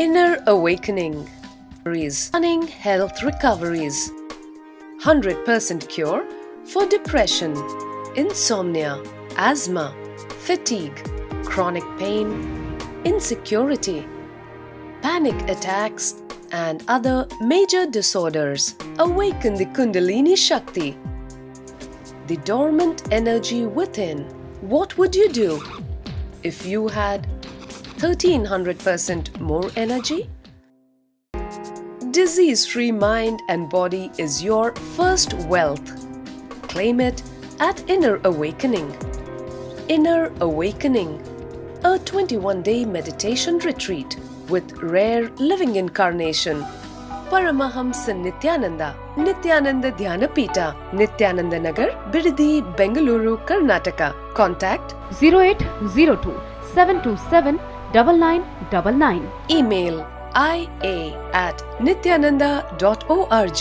inner awakening, stunning health recoveries, 100% cure for depression, insomnia, asthma, fatigue, chronic pain, insecurity, panic attacks, and other major disorders. Awaken the Kundalini Shakti, the dormant energy within. What would you do if you had 1300% more energy? Disease-free mind and body is your first wealth. Claim it at Inner Awakening. Inner Awakening, a 21-day meditation retreat with rare living incarnation, Paramahamsa Nityananda, Nityananda Dhyanapita, Nityananda Nagar, Bidadi, Bengaluru, Karnataka. Contact 0802 727 9999. Email ia@nityananda.org.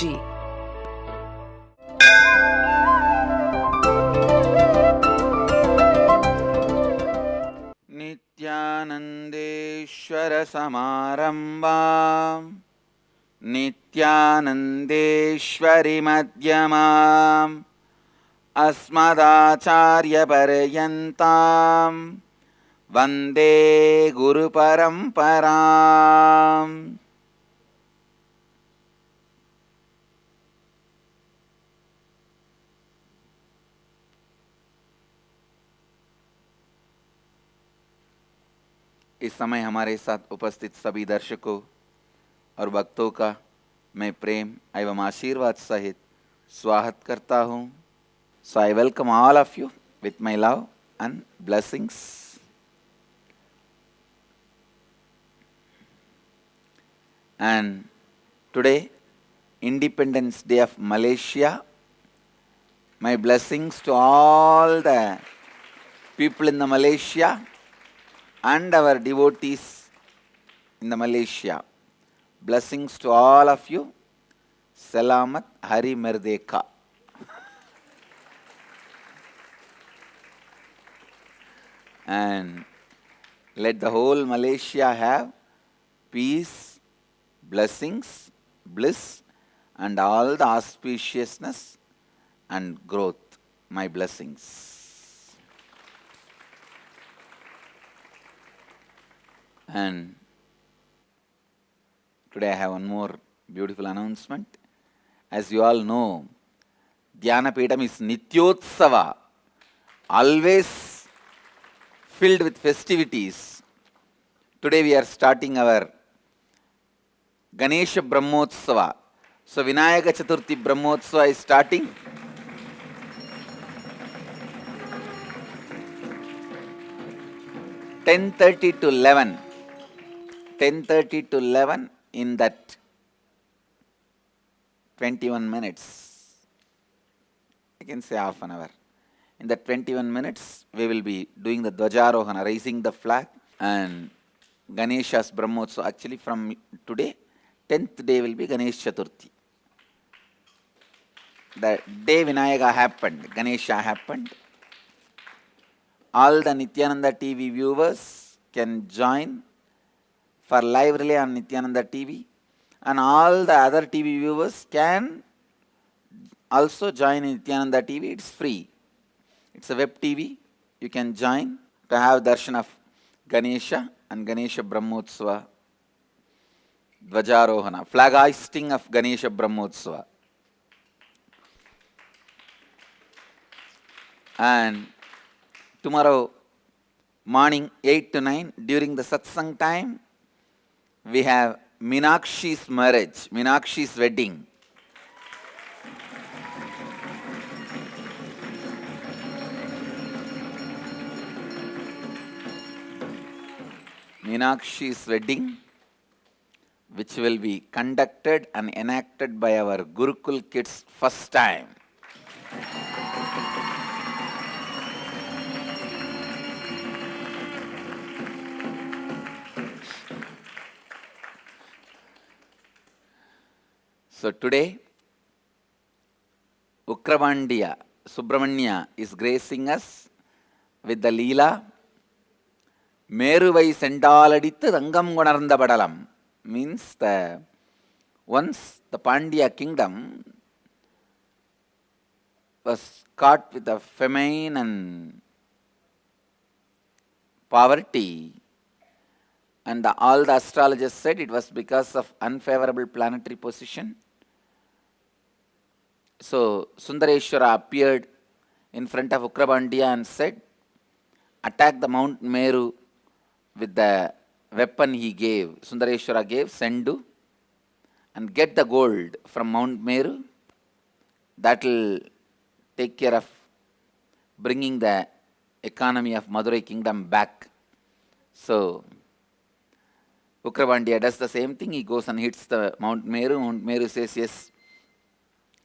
Nityanandeshwara Samarambam Nityanandeshwari Madhyamam Asmadacharya Paryantam Vande Guru Paramparam. इस समय हमारे साथ उपस्थित सभी दर्शकों और भक्तों का मैं प्रेम एवं आशीर्वाद सहित स्वागत करता हूँ. So I welcome all of you with my love and blessings. And today, Independence Day of Malaysia. My blessings to all the people in the Malaysia and our devotees in the Malaysia. Blessings to all of you. Salamat Hari Merdeka. And let the whole Malaysia have peace, blessings, bliss, and all the auspiciousness and growth. My blessings. And today I have one more beautiful announcement. As you all know, Dhyanapetham is Nityotsava, always filled with festivities. Today we are starting our Ganesha Brahmotsava. So Vinayaka Chaturthi Brahmotsava is starting. (10:30 to 11). 10:30 to 11 in that 21 minutes. I can say half an hour. In that 21 minutes, we will be doing the Dvajarohana, raising the flag, and Ganesha's Brahmotsava. Actually, from today, 10th day will be Ganesh Chaturthi. The day Vinayaka happened, Ganesha happened. All the Nityananda TV viewers can join for live relay on Nityananda TV, and all the other TV viewers can also join in Nityananda TV. It's free. It's a web TV. You can join to have darshan of Ganesha and Ganesha Brahmotsava Dvajarohana, flag hoisting of Ganesha Brahmotsava. And tomorrow morning 8 to 9 during the satsang time, we have Meenakshi's marriage, Meenakshi's wedding. Meenakshi's wedding, which will be conducted and enacted by our Gurukul kids first time. So today, Ukrabandiya Subramanya is gracing us with the Leela Meruvai Sendaladitu Rangam Gunaranda Badalam. means once the Pandya kingdom was caught with a famine and poverty, and all the astrologers said it was because of unfavorable planetary position. So Sundareshwara appeared in front of Ukrabandya and said, attack the Mount Meru with the weapon he gave, Sundareshwara gave, Sendu, and get the gold from Mount Meru. That will take care of bringing the economy of Madurai kingdom back. So Ukrabandya does the same thing. He goes and hits the Mount Meru. Mount Meru says, yes,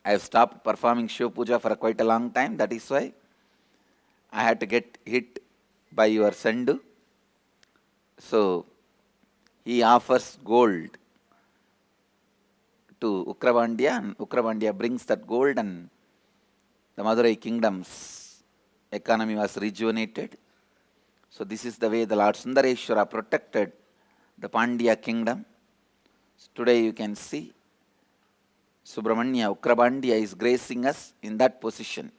I have stopped performing Shiva Puja for quite a long time. That is why I had to get hit by your Sendu. So he offers gold to Ukrabandya, and Ukrabandya brings that gold, and the Madurai kingdom's economy was rejuvenated. So this is the way the Lord Sundareshwara protected the Pandya kingdom. So today you can see Subramanya, Ukrabandya is gracing us in that position.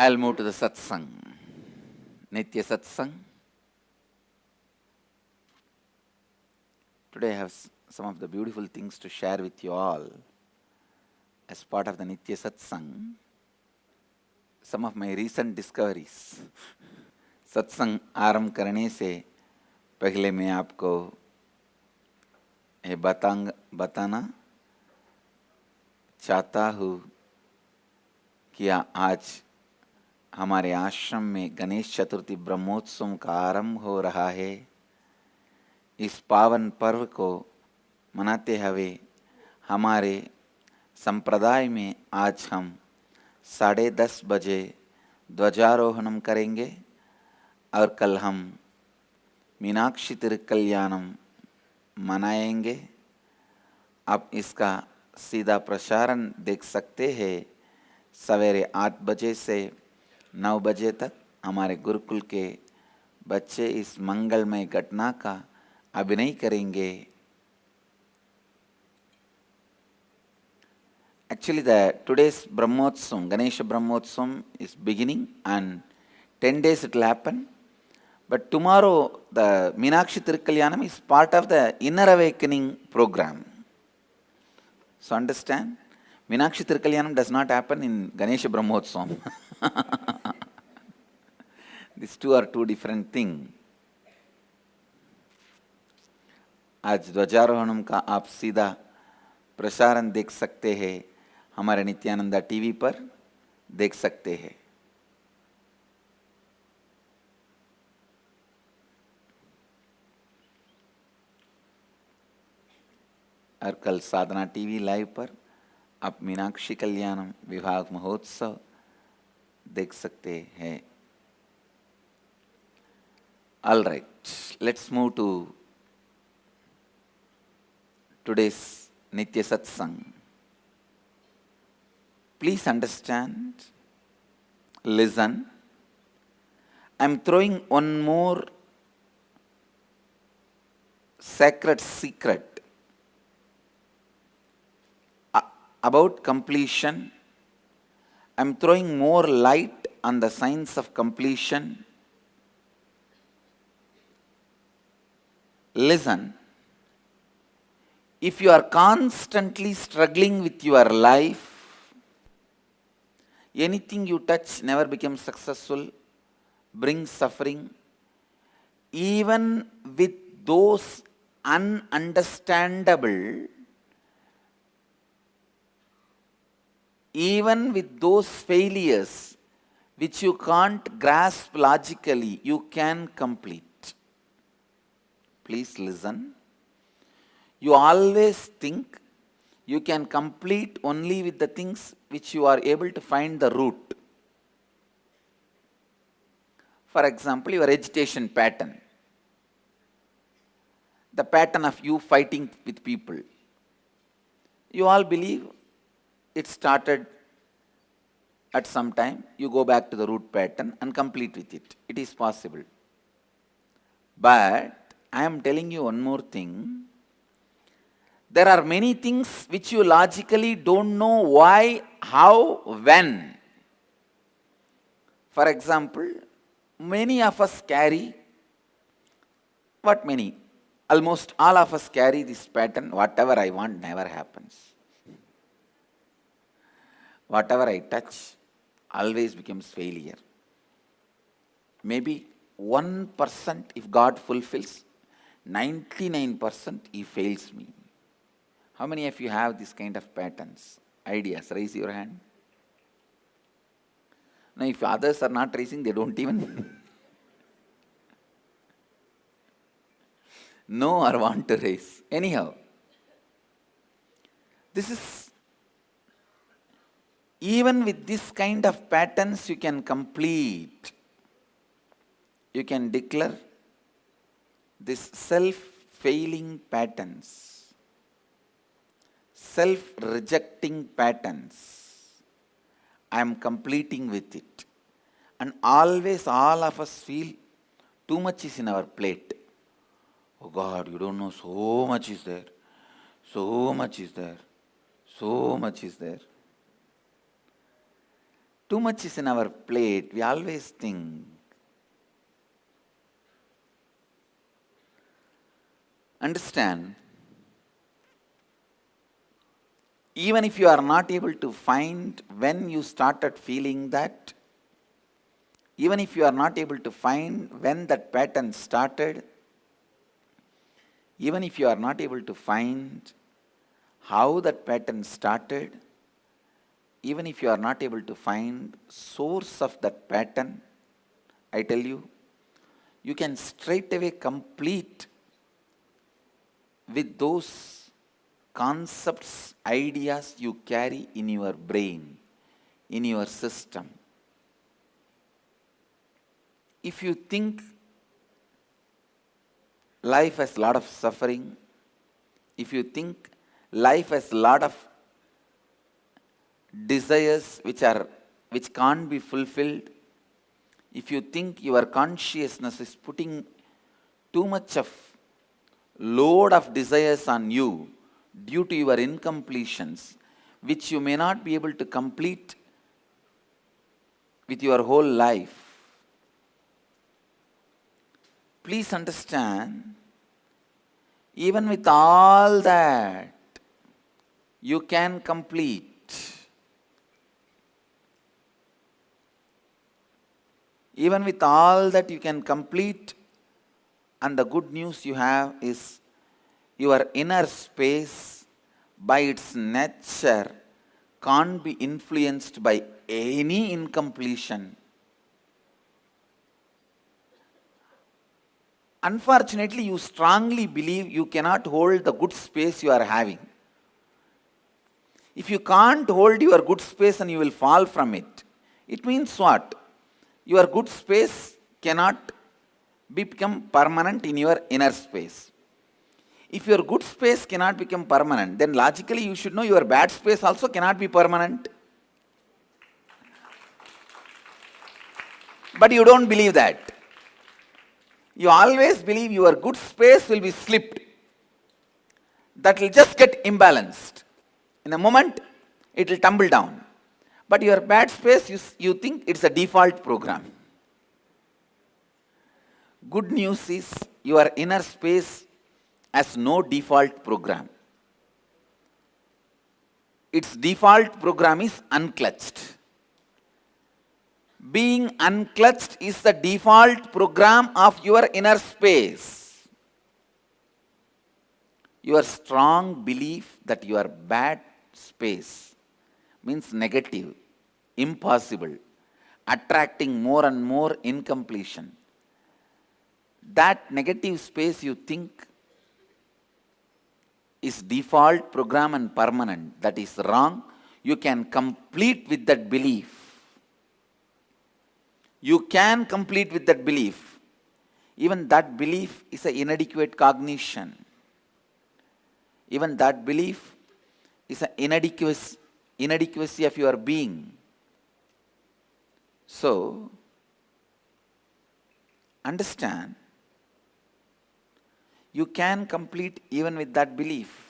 I'll move to the satsang, Nitya satsang. Today I have some of the beautiful things to share with you all as part of the Nitya satsang. Some of my recent discoveries. सत्संग आरंभ करने से पहले मैं आपको ये बताना चाहता हूँ कि आज हमारे आश्रम में गणेश चतुर्थी ब्रह्मोत्सव का आरंभ हो रहा है। इस पावन पर्व को मनाते हुए हमारे संप्रदाय में आज हम 10:30 बजे ध्वजारोहणम करेंगे और कल हम मीनाक्षी तिरुकल्याणम मनाएंगे। आप इसका सीधा प्रसारण देख सकते हैं। सवेरे 8 बजे से 9 बजे तक हमारे गुरुकुल के बच्चे इस मंगलमय घटना का अभिनय करेंगे। Actually, today's Brahmotsavam, Ganesha Brahmotsavam is beginning, and 10 days it will happen. But tomorrow, the Meenakshi Tirukalyanam is part of the Inner Awakening program. So understand, Meenakshi Tirukalyanam does not happen in Ganesha Brahmotsavam. These two are two different things. आज ध्वजारोहणम का आप सीधा प्रसारण देख सकते हैं, हमारे Nityananda TV पर देख सकते हैं। और कल साधना टीवी लाइव पर आप मीनाक्षी कल्याणम विवाह महोत्सव देख सकते हैं। All right, let's move to today's Nitya Satsang. Please understand, listen. I'm throwing one more sacred secret about completion. I'm throwing more light on the science of completion. Listen. If you are constantly struggling with your life, anything you touch never becomes successful, brings suffering, even with those ununderstandable, even with those failures which you can't grasp logically, you can complete. Please listen. You always think you can complete only with the things which you are able to find the root. For example, your agitation pattern. The pattern of you fighting with people. You all believe it started at some time. You go back to the root pattern and complete with it. It is possible. But I am telling you one more thing. There are many things which you logically don't know why, how, when. For example, many of us carry, what many? Almost all of us carry this pattern, whatever I want never happens. Whatever I touch always becomes failure. Maybe 1% if God fulfills, 99% He fails me. How many of you have this kind of patterns, ideas? Raise your hand. Now, if others are not raising, they don't even know or want to raise. Anyhow, this is, even with this kind of patterns you can complete. You can declare this self-failing patterns, self-rejecting patterns. I am completing with it. And always all of us feel too much is in our plate. Oh God, you don't know, so much is there. So much is there. So much is there. Too much is in our plate. We always think. Understand, even if you are not able to find when you started feeling that, even if you are not able to find when that pattern started, even if you are not able to find how that pattern started, even if you are not able to find source of that pattern, I tell you, you can straight away complete with those concepts, ideas you carry in your brain, in your system. If you think life has a lot of suffering, if you think life has a lot of desires which can't be fulfilled, if you think your consciousness is putting too much of load of desires on you due to your incompletions, which you may not be able to complete with your whole life, please understand, even with all that, you can complete. Even with all that you can complete, and the good news you have is your inner space by its nature can't be influenced by any incompletion. Unfortunately, you strongly believe you cannot hold the good space you are having. If you can't hold your good space and you will fall from it, it means what? Your good space cannot become permanent in your inner space. If your good space cannot become permanent, then logically you should know your bad space also cannot be permanent. But you don't believe that. You always believe your good space will be slipped. That will just get imbalanced. In a moment, it will tumble down. But your bad space, you think it's a default program. Good news is your inner space has no default program. Its default program is unclutched. Being unclutched is the default program of your inner space. Your strong belief that you are bad space means negative, impossible, attracting more and more incompletion. That negative space you think is default program and permanent. That is wrong. You can complete with that belief. You can complete with that belief. Even that belief is an inadequate cognition. Even that belief is an inadequacy of your being. So, understand, you can complete even with that belief.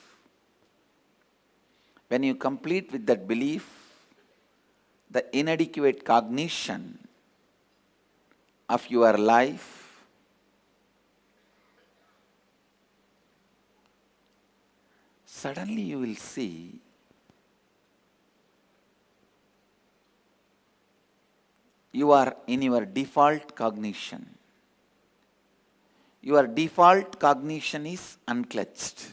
When you complete with that belief, the inadequate cognition of your life suddenly you will see you are in your default cognition. Your default cognition is unclutched.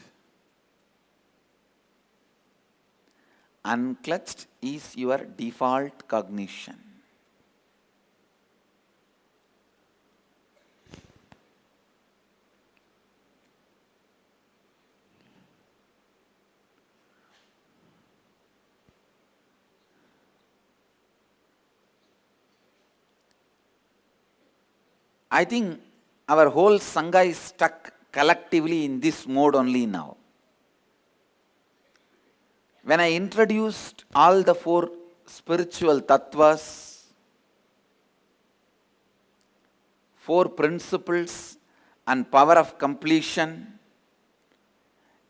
Unclutched is your default cognition. I think our whole Sangha is stuck collectively in this mode only now. When I introduced all the 4 spiritual tattvas, 4 principles and power of completion,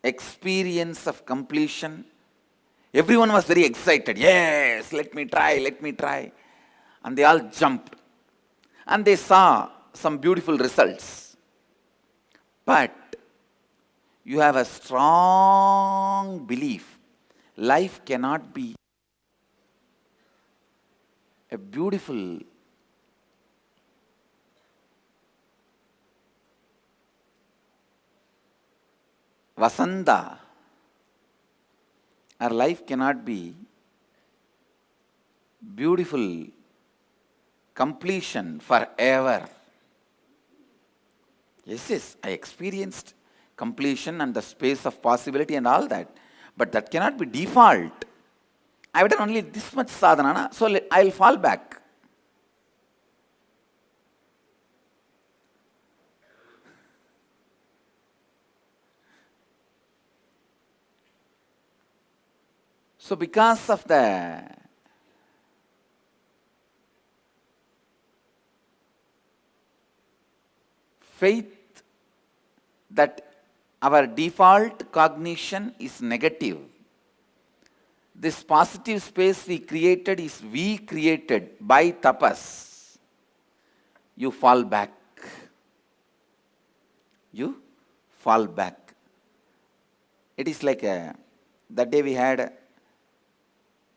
experience of completion, everyone was very excited. Yes, let me try. And they all jumped. And they saw some beautiful results. But you have a strong belief. Life cannot be a beautiful Vasanta. Our life cannot be beautiful completion forever. Yes, I experienced completion and the space of possibility and all that. But that cannot be default. I have done only this much sadhana, so I will fall back. So because of the faith that our default cognition is negative, this positive space we created is we created by tapas. You fall back. You fall back. It is like that day we had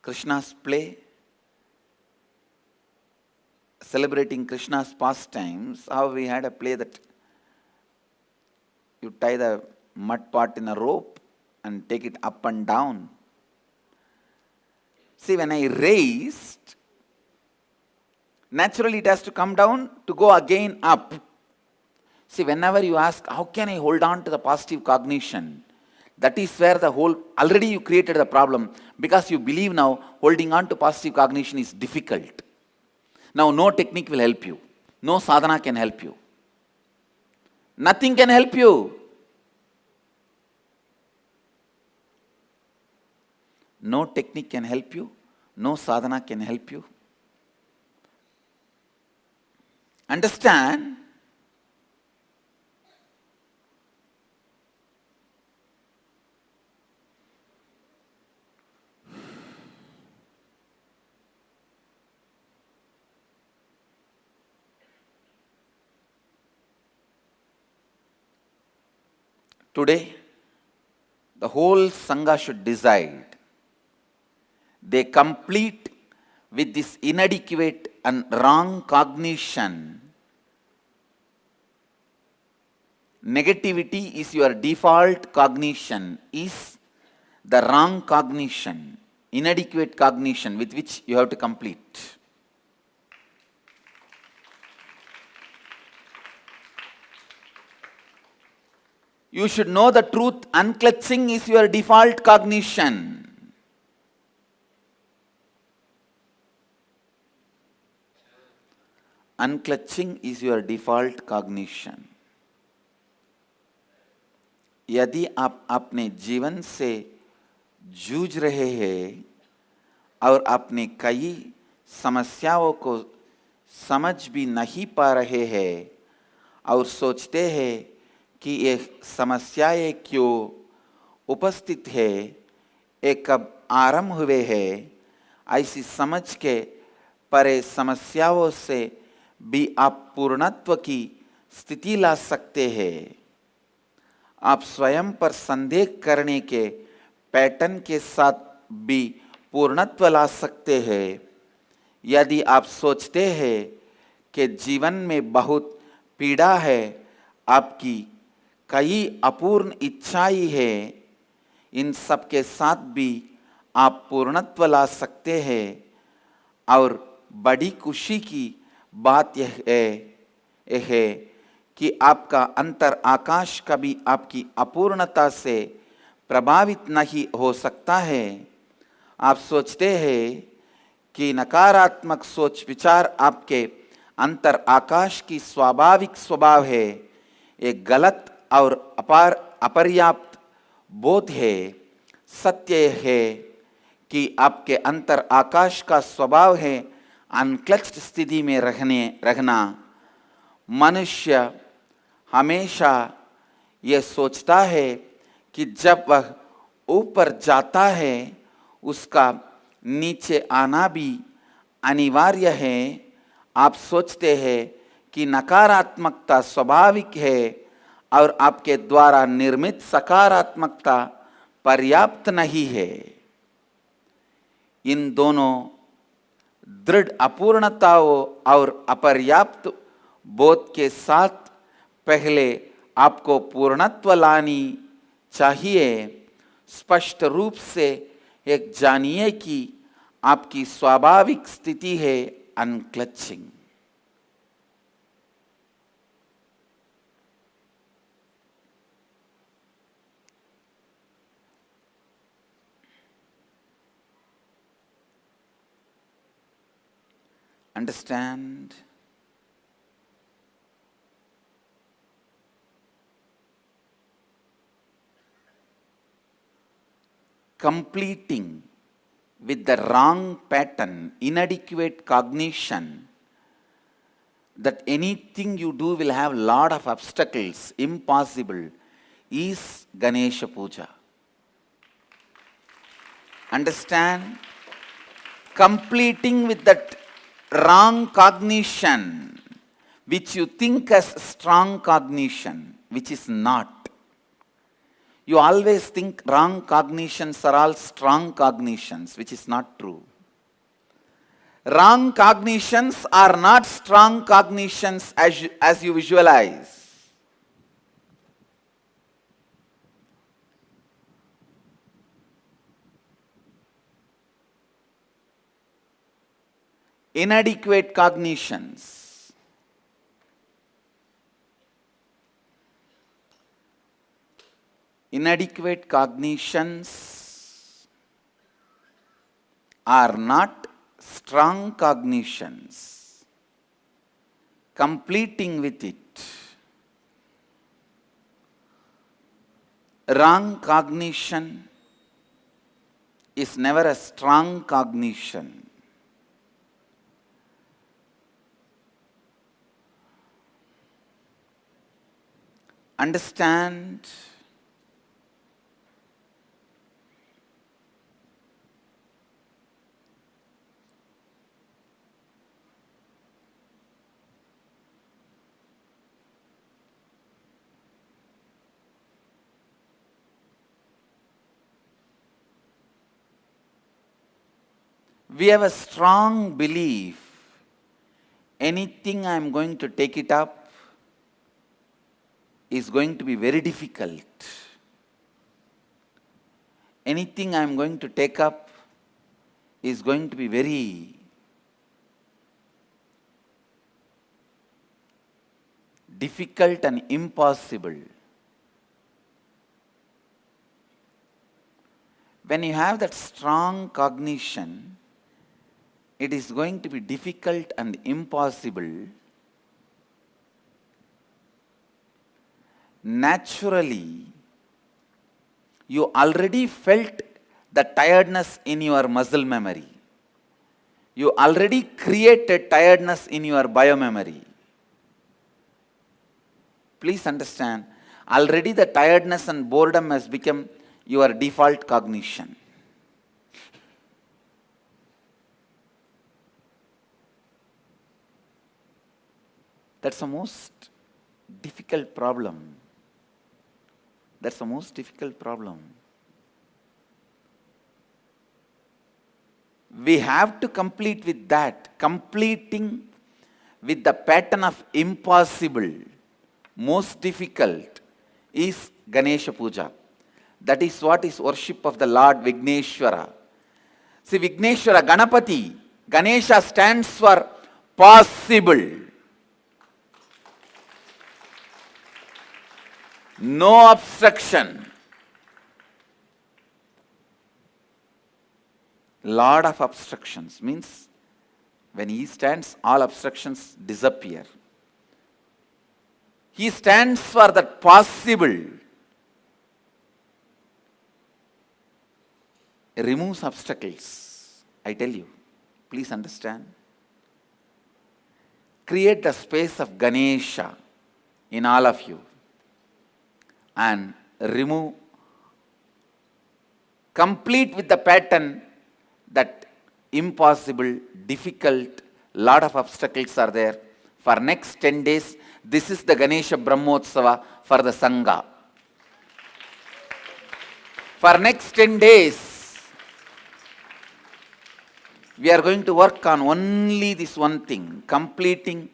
Krishna's play, celebrating Krishna's pastimes. How we had a play that you tie the mud pot in a rope and take it up and down. See, when I raised, naturally it has to come down to go again up. See, whenever you ask, how can I hold on to the positive cognition? That is where the whole, already you created the problem, because you believe now holding on to positive cognition is difficult. Now no technique will help you. No sadhana can help you. Nothing can help you. No technique can help you. No sadhana can help you. Understand? Today, the whole Sangha should decide. They complete with this inadequate and wrong cognition. Negativity is your default cognition, is the wrong cognition, inadequate cognition with which you have to complete. You should know the truth. Unclutching is your default cognition. Unclutching is your default cognition. यदि आप अपने जीवन से जूझ रहे हैं और अपने कई समस्याओं को समझ भी नहीं पा रहे हैं और सोचते हैं कि ये समस्याएं क्यों उपस्थित है, ये कब आरंभ हुए हैं, ऐसी समझ के परे समस्याओं से भी आप पूर्णत्व की स्थिति ला सकते हैं। आप स्वयं पर संदेह करने के पैटर्न के साथ भी पूर्णत्व ला सकते हैं। यदि आप सोचते हैं कि जीवन में बहुत पीड़ा है, आपकी कई अपूर्ण इच्छाएं हैं, इन सब के साथ भी आप पूर्णत्व ला सकते हैं। और बड़ी खुशी की बात यह है कि आपका अंतर आकाश कभी आपकी अपूर्णता से प्रभावित नहीं हो सकता है। आप सोचते हैं कि नकारात्मक सोच विचार आपके अंतर आकाश की स्वाभाविक स्वभाव है, एक गलत और अपर्याप्त बोध है। सत्य है कि आपके अंतर आकाश का स्वभाव है अनक्लच्ड स्थिति में रहना। मनुष्य हमेशा यह सोचता है कि जब वह ऊपर जाता है उसका नीचे आना भी अनिवार्य है। आप सोचते हैं कि नकारात्मकता स्वाभाविक है और आपके द्वारा निर्मित सकारात्मकता पर्याप्त नहीं है। इन दोनों दृढ़ अपूर्णताओं और अपर्याप्त बोध के साथ पहले आपको पूर्णत्व लानी चाहिए। स्पष्ट रूप से एक जानिए कि आपकी स्वाभाविक स्थिति है अनक्लचिंग। Understand? Completing with the wrong pattern, inadequate cognition, that anything you do will have lot of obstacles, impossible, is Ganesha Puja. Understand? Completing with that wrong cognition, which you think as strong cognition, which is not. You always think wrong cognitions are all strong cognitions, which is not true. Wrong cognitions are not strong cognitions as you visualize. Inadequate cognitions. Inadequate cognitions are not strong cognitions. Completing with it. Wrong cognition is never a strong cognition. Understand? We have a strong belief, anything I am going to take it up is going to be very difficult. Anything I am going to take up is going to be very difficult and impossible. When you have that strong cognition, it is going to be difficult and impossible. Naturally, you already felt the tiredness in your muscle memory. You already created tiredness in your biomemory. Please understand, already the tiredness and boredom has become your default cognition. That's the most difficult problem. That's the most difficult problem. We have to complete with that. Completing with the pattern of impossible, most difficult, is Ganesha Puja. That is what is worship of the Lord Vigneshwara. See, Vigneshwara, Ganapati, Ganesha stands for possible. No obstruction. Lord of obstructions means when he stands, all obstructions disappear. He stands for that possible. Removes obstacles. I tell you, please understand. Create the space of Ganesha in all of you and remove, complete with the pattern that impossible, difficult, lot of obstacles are there. For next 10 days, this is the Ganesha Brahmotsava for the Sangha. For next 10 days, we are going to work on only this one thing, completing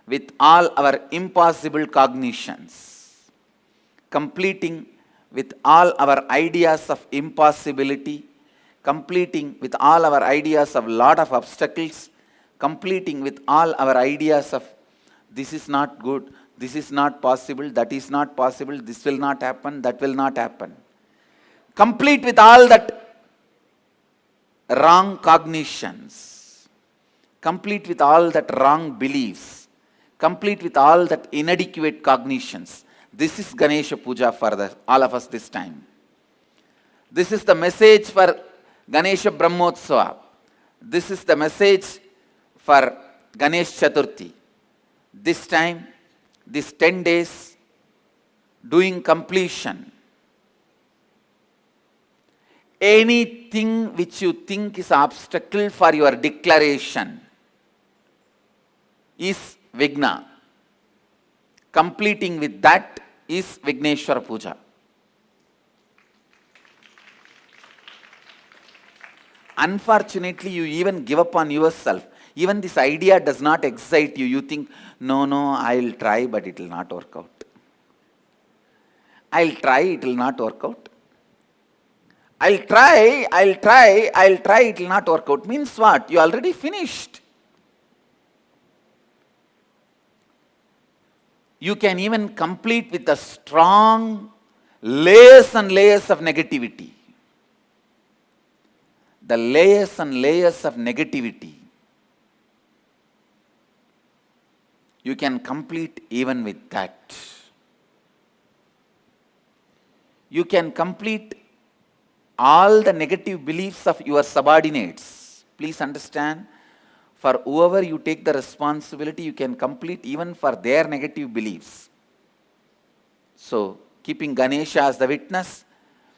with all our impossible cognitions. Completing with all our ideas of impossibility, completing with all our ideas of lot of obstacles, completing with all our ideas of this is not good, this is not possible, that is not possible, this will not happen, that will not happen. Complete with all that wrong cognitions, complete with all that wrong beliefs, complete with all that inadequate cognitions. This is Ganesha Puja for all of us this time. This is the message for Ganesha Brahmotsava. This is the message for Ganesh Chaturthi. This time, this 10 days, doing completion. Anything which you think is obstacle for your declaration is Vigna. Completing with that is Vigneshwara Puja. Unfortunately, you even give up on yourself. Even this idea does not excite you. You think, no, I'll try, but it will not work out. I'll try, it will not work out. I'll try, it will not work out. Means what? You already finished. You can even complete with the strong layers and layers of negativity. The layers and layers of negativity. You can complete even with that. You can complete all the negative beliefs of your subordinates. Please understand. For whoever you take the responsibility, you can complete even for their negative beliefs. So, keeping Ganesha as the witness,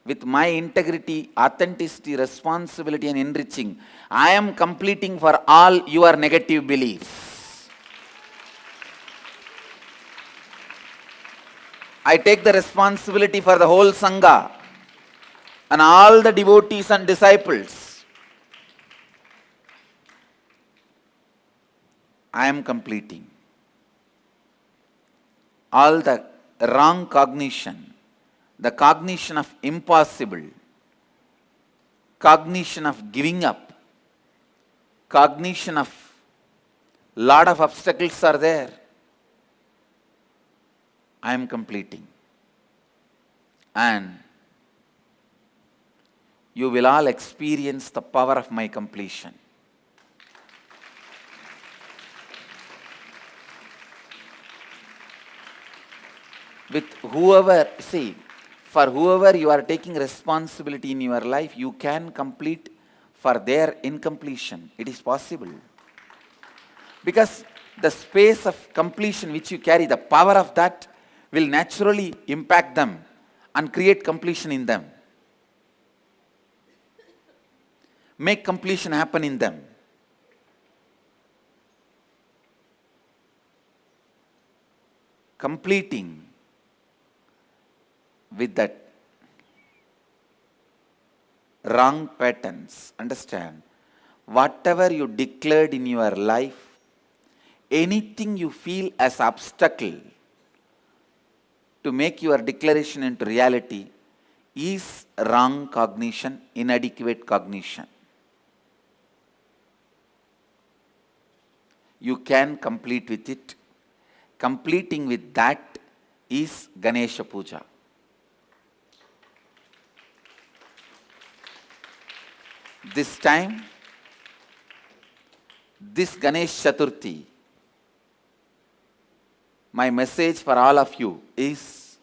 with my integrity, authenticity, responsibility and enriching, I am completing for all your negative beliefs. I take the responsibility for the whole Sangha and all the devotees and disciples. I am completing. All the wrong cognition, the cognition of impossible, cognition of giving up, cognition of lot of obstacles are there. I am completing. And you will all experience the power of my completion. With whoever, see, for whoever you are taking responsibility in your life, you can complete for their incompletion. It is possible. Because the space of completion which you carry, the power of that will naturally impact them and create completion in them. Make completion happen in them. Completing with that wrong patterns. Understand, whatever you declared in your life, anything you feel as obstacle to make your declaration into reality is wrong cognition, inadequate cognition. You can complete with it. Completing with that is Ganesha Puja. This time, this Ganesh Chaturthi, my message for all of you is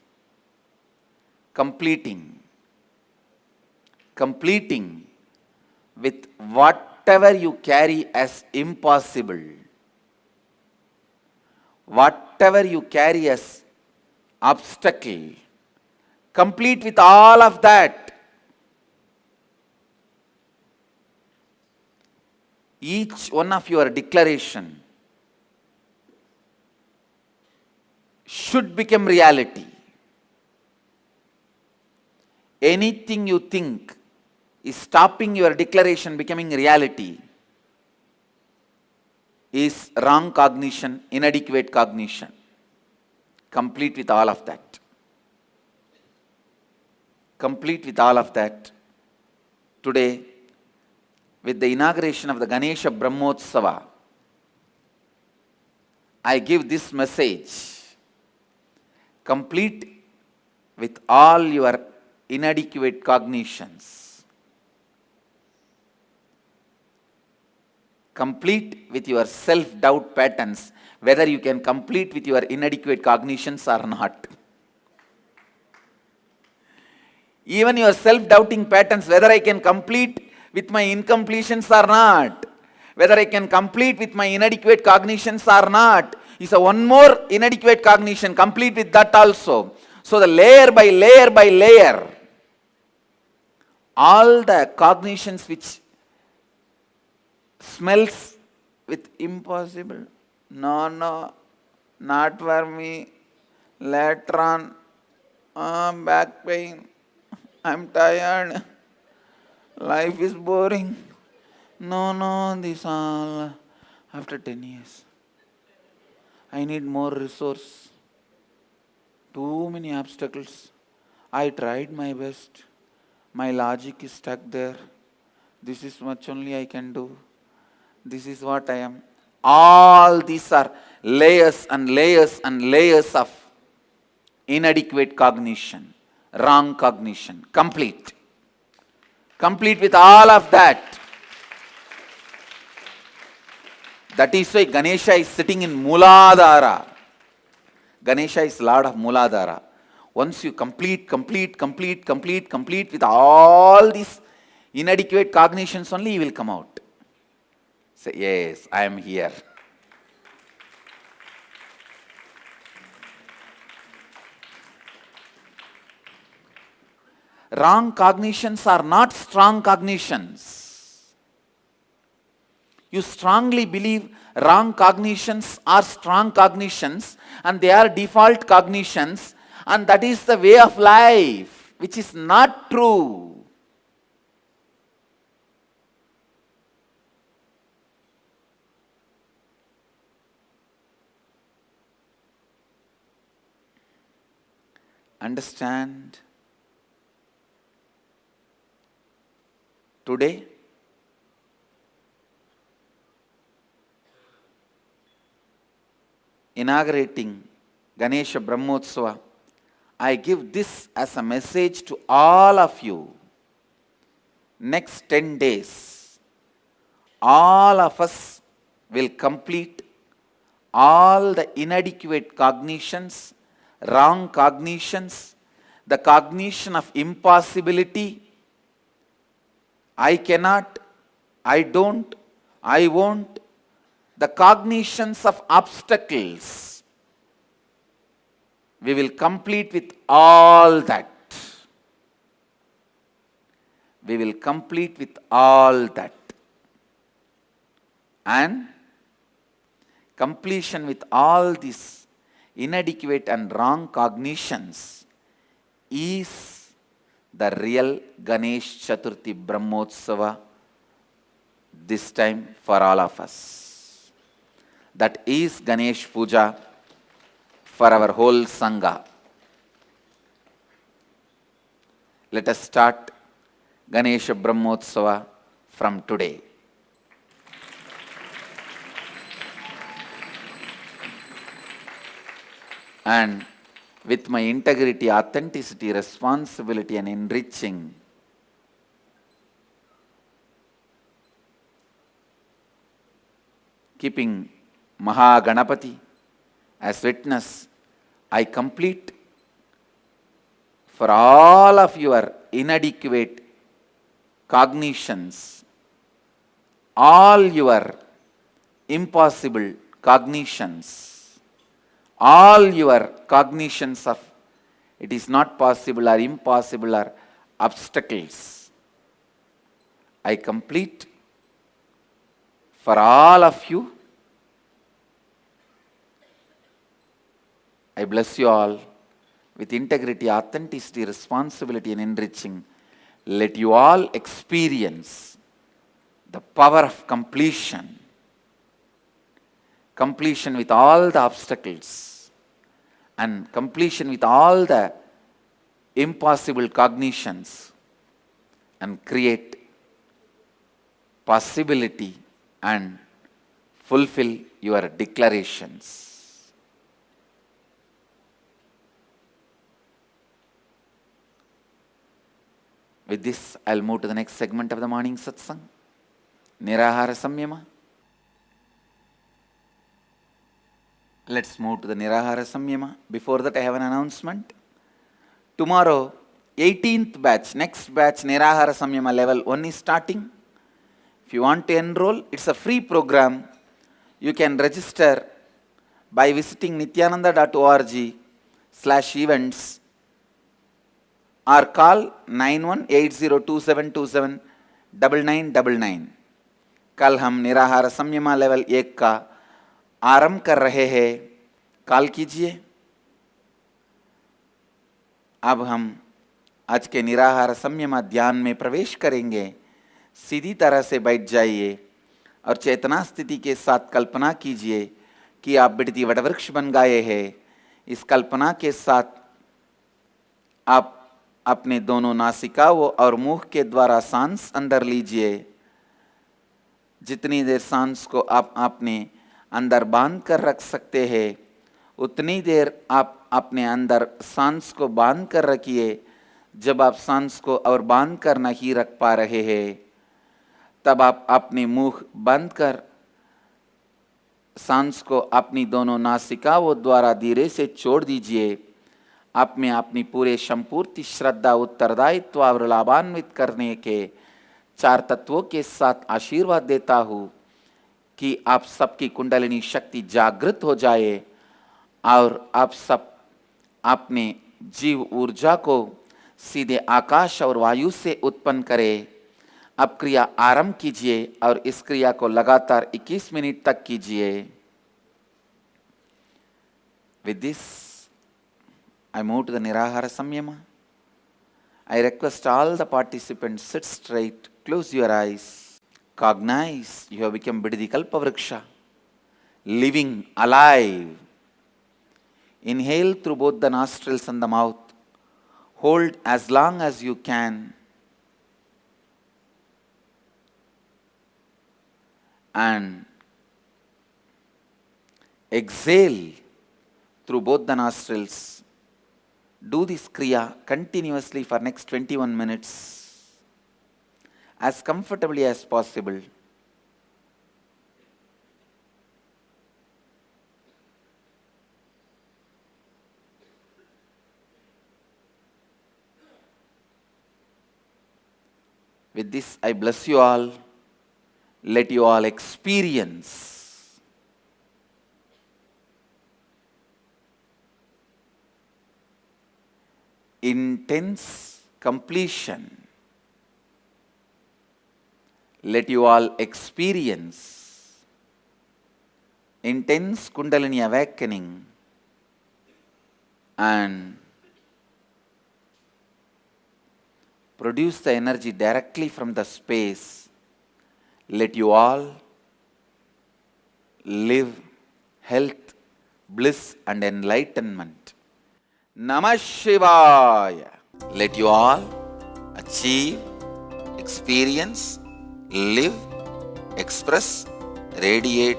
completing with whatever you carry as impossible, whatever you carry as obstacle, complete with all of that. Each one of your declaration should become reality. Anything you think is stopping your declaration becoming reality is wrong cognition, inadequate cognition. Complete with all of that. Complete with all of that. Today, with the inauguration of the Ganesha Brahmotsava, I give this message. Complete with all your inadequate cognitions. Complete with your self-doubt patterns, whether you can complete with your inadequate cognitions or not. Even your self-doubting patterns, whether I can complete with my incompletions or not, whether I can complete with my inadequate cognitions or not, is a one more inadequate cognition. Complete with that also. So the layer by layer by layer, all the cognitions which smells with impossible, no, not for me, later on, back pain, I'm tired, life is boring, no, this all after 10 years. I need more resource. Too many obstacles. I tried my best. My logic is stuck there. This is much only I can do. This is what I am. All these are layers and layers and layers of inadequate cognition, wrong cognition. Complete. Complete with all of that. That is why Ganesha is sitting in Mooladhara. Ganesha is Lord of Mooladhara. Once you complete with all these inadequate cognitions only, you will come out. Say, yes, I am here. Wrong cognitions are not strong cognitions. You strongly believe wrong cognitions are strong cognitions and they are default cognitions, and that is the way of life, which is not true. understand today inaugurating Ganesha Brahmotsava, I give this as a message to all of you. Next 10 days, all of us will complete all the inadequate cognitions, wrong cognitions, the cognition of impossibility, I cannot, I don't, I won't, the cognitions of obstacles. We will complete with all that. We will complete with all that. And completion with all these inadequate and wrong cognitions is the real Ganesh Chaturthi Brahmotsava this time for all of us. That is Ganesh Puja for our whole Sangha. Let us start Ganesha Brahmotsava from today. And with my integrity, authenticity, responsibility and enriching, keeping Mahaganapati as witness, I complete for all of your inadequate cognitions, all your impossible cognitions, all your cognitions of it is not possible or impossible or obstacles. I complete for all of you. I bless you all with integrity, authenticity, responsibility and enriching. Let you all experience the power of completion. Completion with all the obstacles and completion with all the impossible cognitions and create possibility and fulfill your declarations. With this, I'll move to the next segment of the morning satsang, Nirahara Samyama. Let's move to the Nirahara Samyama. Before that, I have an announcement. Tomorrow, 18th batch, next batch, Nirahara Samyama level 1 is starting. If you want to enroll, it's a free program. You can register by visiting nityananda.org/events or call 918027279999. कल हम निराहार संयमा level 1 का आरंभ कर रहे हैं, call कीजिए। अब हम आज के निराहार संयमा ध्यान में प्रवेश करेंगे। सीधी तरह से बैठ जाइए और चेतना स्थिति के साथ कल्पना कीजिए कि आप बिड़ती वटवृक्ष बन गए हैं। इस कल्पना के साथ आप अपने दोनों नासिकाओं और मुंह के द्वारा सांस अंदर लीजिए। जितनी देर सांस को आप अपने अंदर बांध कर रख सकते हैं, उतनी देर आप अपने अंदर सांस को बांध कर रखिए। जब आप सांस को और बांध कर नहीं रख पा रहे हैं, तब आप अपने मुंह बंद कर सांस को अपनी दोनों नासिकाओं द्वारा धीरे से छोड़ दीजिए। आप में अपनी पूरे संपूर्ण श्रद्धा, उत्तरदायित्व और लाभान्वित करने के 4 तत्वों के साथ आशीर्वाद देता हूँ कि आप सबकी कुंडलिनी शक्ति जागृत हो जाए और आप सब अपने जीव ऊर्जा को सीधे आकाश और वायु से उत्पन्न करें। अब क्रिया आरंभ कीजिए और इस क्रिया को लगातार 21 मिनट तक कीजिए। With this, I move to the Nirahara Samyama. I request all the participants sit straight, close your eyes, cognize you have become Bididi Kalpavriksha, living, alive. Inhale through both the nostrils and the mouth Hold as long as you can. And exhale through both the nostrils. Do this kriya continuously for next 21 minutes as comfortably as possible. With this, I bless you all. Let you all experience intense completion. Let you all experience intense Kundalini awakening and produce the energy directly from the space. Let you all live health, bliss and enlightenment. Namah Shivaya. Let you all achieve, experience, live, express, radiate,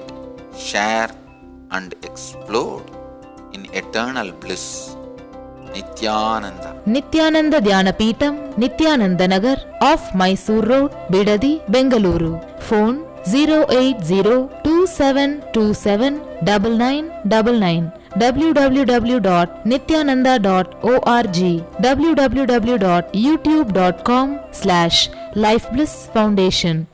share and explode in eternal bliss. Nityananda. Nityananda Dhyanapitham, Nityananda Nagar, off Mysore Road, Bidadi, Bengaluru. Phone 08027279999. www.nityananda.org. www.youtube.com/Life Bliss Foundation.